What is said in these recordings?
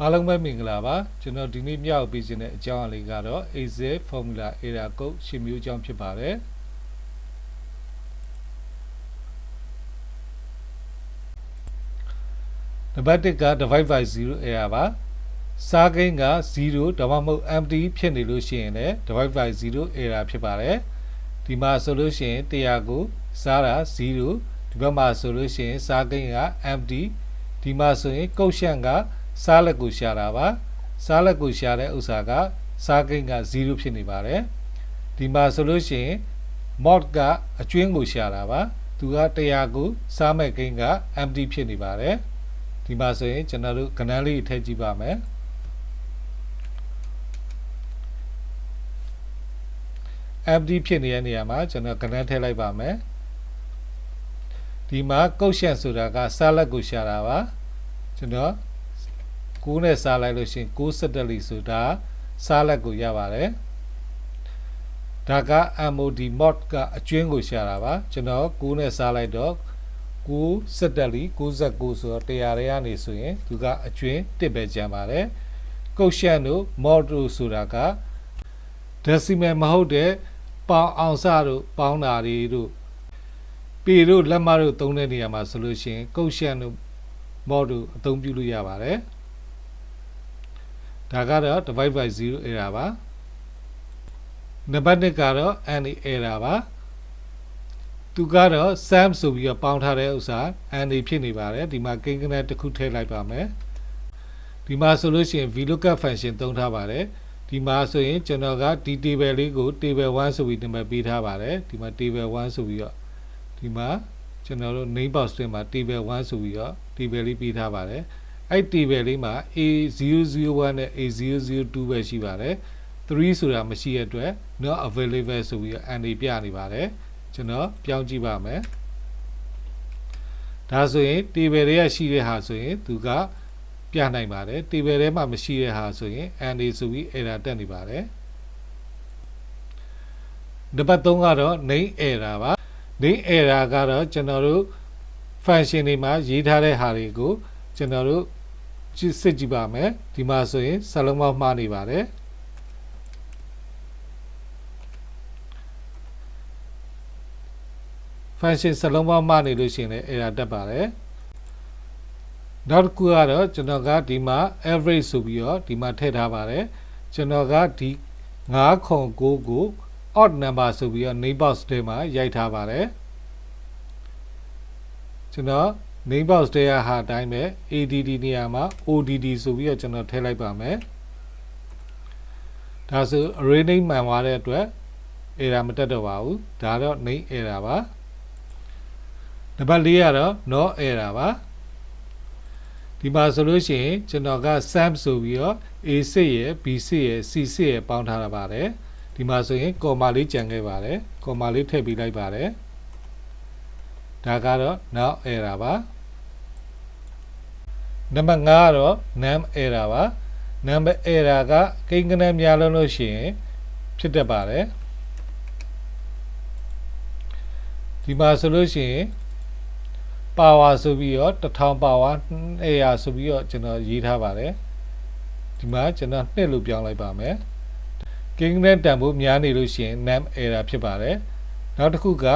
အားလုံးပဲမင်္ဂလာပါကျွန်တော်ဒီနေ့မြောက်ပေးခြင်းတဲ့အကြောင်းအလေးကတော့ AZ formula error code ရှင်းမျိုးအကြောင်းဖြစ်ပါတယ်နံပါတ်1က divide by 0 error ပါစားကိန်းက0ဒါမှမဟုတ် empty ဖြစ်နေလို့ရှိရင်လည်း divide by 0 error ဖြစ်ပါတယ်ဒီမှာဆိုလို့ရှိရင်100ကိုစားတာ0ဒီဘက်မှာဆိုလို့ရှိရင်စားကိန်းက empty ဒီမှာဆိုရင်ကုတ်ရှန့်ကစားလက်ကိုရှာတာပါစားလက်ကိုရှာတဲ့ဥစ္စာကစားကိန်းက0ဖြစ်နေပါတယ်ဒီမှာဆိုလို့ရှိရင် mod ကအကျွင်းကိုရှာတာပါသူက100ကိုစားမဲ့ကိန်းက empty ဖြစ်နေပါတယ်ဒီမှာဆိုရင်ကျွန်တော်တို့ကဏ္ဍလေးထည့်ကြည့်ပါမယ်empty ဖြစ်နေတဲ့နေရာမှာကျွန်တော်ကဏ္ဍထည့်လိုက်ပါမယ်ဒီမှာကုတ်ရှန့်ဆိုတာကစားလက်ကိုရှာတာပါကျွန်တော်9နဲ့စားလိုက်လို့ရှိရင်9စက်တက်လီဆိုတာစားလက်ကိုရပါတယ်ဒါက mod mod ကအကျွင်းကိုရှာတာပါကျွန်တော်9နဲ့စားလိုက်တော့9စက်တက်လီ69ဆိုတော့100ရဲကနေဆိုရင်သူကအကျွင်း1ပဲကျန်ပါတယ်ကုတ်ရှန့်တို့ mod တို့ဆိုတာက decimal မဟုတ်တဲ့ပေါင်အောင်စတို့ပေါင်းတာတွေတို့ပေတို့လက်မတို့သုံးတဲ့နေရာမှာဆိုလို့ရှိရင်ကုတ်ရှန့်တို့ mod တို့အသုံးပြုလို့ရပါတယ်ဒါကတော့ divide by 0 error ပါနံပါတ်1ကတော့ any error ပါသူကတော့ sum ဆိုပြီးတော့ပေါင်းထားတဲ့ဥစ္စာ any ဖြစ်နေပါတယ်ဒီမှာကိန်းဂဏန်းတစ်ခုထည့်လိုက်ပါမယ်ဒီမှာဆိုလို့ရှိရင် vlookup function သုံးထားပါတယ်ဒီမှာဆိုရင်ကျွန်တော်ကဒီ table လေးကို table 1ဆိုပြီးနံပါတ်ပေးထားပါတယ်ဒီမှာ table 1ဆိုပြီးတော့ဒီမှာကျွန်တော်တို့ name box ထဲမှာ table 1ဆိုပြီးတော့ table လေးပေးထားပါတယ်အဲ့ table လေးမှာ A001 နဲ့ A002 ပဲရှိပါတယ်3ဆိုတာမရှိတဲ့အတွက် not available ဆိုပြီးတော့ NA ပြနေပါတယ်ကျွန်တော်ပြောင်းကြည့်ပါမယ်ဒါဆိုရင် table တွေကရှိတဲ့ဟာဆိုရင်သူကပြနိုင်ပါတယ် table ထဲမှာမရှိတဲ့ဟာဆိုရင် NA ဆိုပြီး error တက်နေပါတယ်နံပါတ်3ကတော့ name error ပါ name error ကတော့ကျွန်တော်တို့ function တွေမှာရေးထားတဲ့ဟာတွေကိုကျွန်တော်တို့စစ်ကြည့်ပါမယ်ဒီမှာဆိုရင်စာလုံးပေါင်းမှားနေပါတယ်function စာလုံးပေါင်းမှားနေလို့ရှိရင်လည်း error တက်ပါတယ်နောက်တစ်ခုကတော့ကျွန်တော်ကဒီမှာ average ဆိုပြီးတော့ဒီမှာထည့်ထားပါတယ်ကျွန်တော်ကဒီ909ကို odd number ဆိုပြီးတော့ name box ထဲမှာရိုက်ထားပါတယ်ကျွန်တော် name box ထဲကဟာအတိုင်းပဲ add နေရာမှာ odd ဆိုပြီးတော့ကျွန်တော်ထည့်လိုက်ပါမယ်ဒါဆို array name မှန်သွားတဲ့အတွက် error မတက်တော့ပါဘူးဒါတော့ name error ပါနံပါတ်4ကတော့ no error ပါဒီမှာဆိုလို့ရှိရင်ကျွန်တော်က sum ဆိုပြီးတော့ a6 ရယ် b6 ရယ် c6 ရယ်ပေါင်းထားတာပါတယ်ဒီမှာဆိုရင် comma လေးကြံခဲ့ပါတယ် comma လေးထည့်ပြီးလိုက်ပါတယ်ဒါကတော့ no error ပါနံပါတ်5ကတော့ num error ပါ number error ကကိန်းဂဏန်းများလုံးလို့ရှိရင်ဖြစ်တတ်ပါတယ်ဒီမှာဆိုလို့ရှိရင် power ဆိုပြီးတော့1000 power 200ဆိုပြီးတော့ကျွန်တော်ရေးထားပါတယ်ဒီမှာကျွန်တော်2လို့ပြောင်းလိုက်ပါမယ်ကိန်းဂဏန်းတန်ဖိုးများနေလို့ရှိရင် num error ဖြစ်ပါတယ်နောက်တစ်ခုက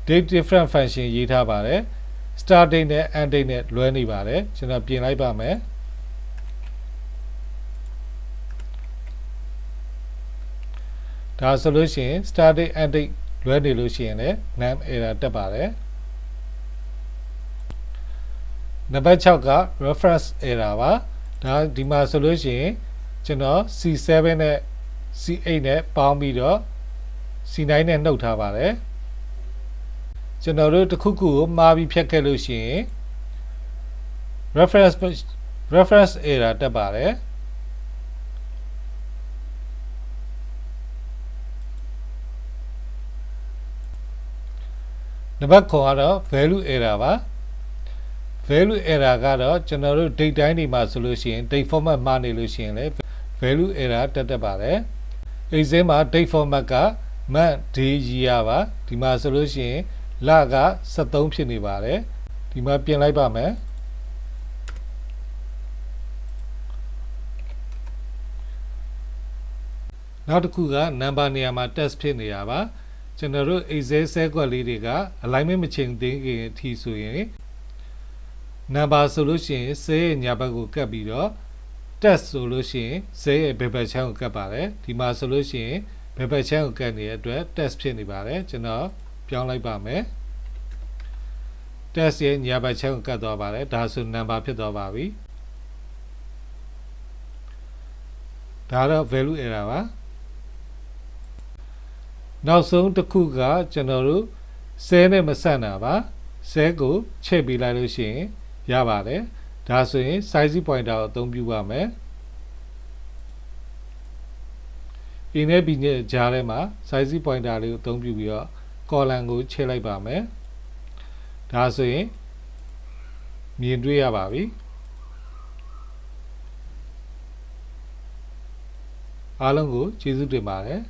date different function ရေးထားပါတယ် start date နဲ့ end date နဲ့လွဲနေပါတယ်ကျွန်တော်ပြင်လိုက်ပါမယ်ဒါဆိုလို့ရှိရင် start date end date လွဲနေလို့ရှိရင်လည်း num error တက်ပါတယ်နံပါတ်6က reference error ပါဒါဒီမှာဆိုလို့ရှိရင်ကျွန်တော် C7 နဲ့ C8 နဲ့ပေါင်းပြီးတော့ C9 နဲ့နှုတ်ထားပါတယ်ကျွန်တော်တို့တစ်ခုခုကိုမှားပြီးဖြတ်ခဲ့လို့ရှိရင် reference error တက်ပါတယ်နံပါတ်9ကတော့ value error ပါ value error ကတော့ကျွန်တော်တို့ date တိုင်းတွေမှာဆိုလို့ရှိရင် date format မှားနေလို့ရှိရင်လည်း value error တက်ပါတယ် exam မှာ date format က month day year ပါဒီမှာဆိုလို့ရှိရင်လက73ဖြစ်နေပါတယ်ဒီမှာပြင်လိုက်ပါမယ် နောက်တစ်ခုက number နေရာမှာ test ဖြစ်နေရပါကျွန်တော်တို့ excel ဆဲကွက်လေးတွေက alignment မချိန်သေးခင်အထိဆိုရင် number ဆိုလို့ရှိရင် cell ရဲ့ညာဘက်ကိုကပ်ပြီးတော့ test ဆိုလို့ရှိရင် cell ရဲ့ဘယ်ဘက်ချမ်းကိုကပ်ပါတယ်ဒီမှာဆိုလို့ရှိရင်ဘယ်ဘက်ချမ်းကိုကပ်နေတဲ့အတွက် test ဖြစ်နေပါတယ်ကျွန်တော်ပြောင်းလိုက်ပါမယ် test ရဲ့ညာဘက်ချမ်းကိုကပ်သွားပါတယ်ဒါဆို number ဖြစ်သွားပါပြီဒါတော့ value error ပါနောက်ဆုံးတစ်ခုကကျွန်တော်တို့ cell နဲ့မဆက်တာပါ cell ကိုချိန်ပေးလိုက်လို့ရှိရင်ရပါတယ်ဒါဆိုရင် size pointer ကိုအသုံးပြုပါမယ် A နဲ့ B နဲ့ကြားထဲမှာ size pointer လေးကိုအသုံးပြုပြီးတော့ column ကိုချိန်လိုက်ပါမယ်ဒါဆိုရင်မြင်တွေ့ရပါပြီအားလုံးကိုကျေးဇူးတင်ပါတယ်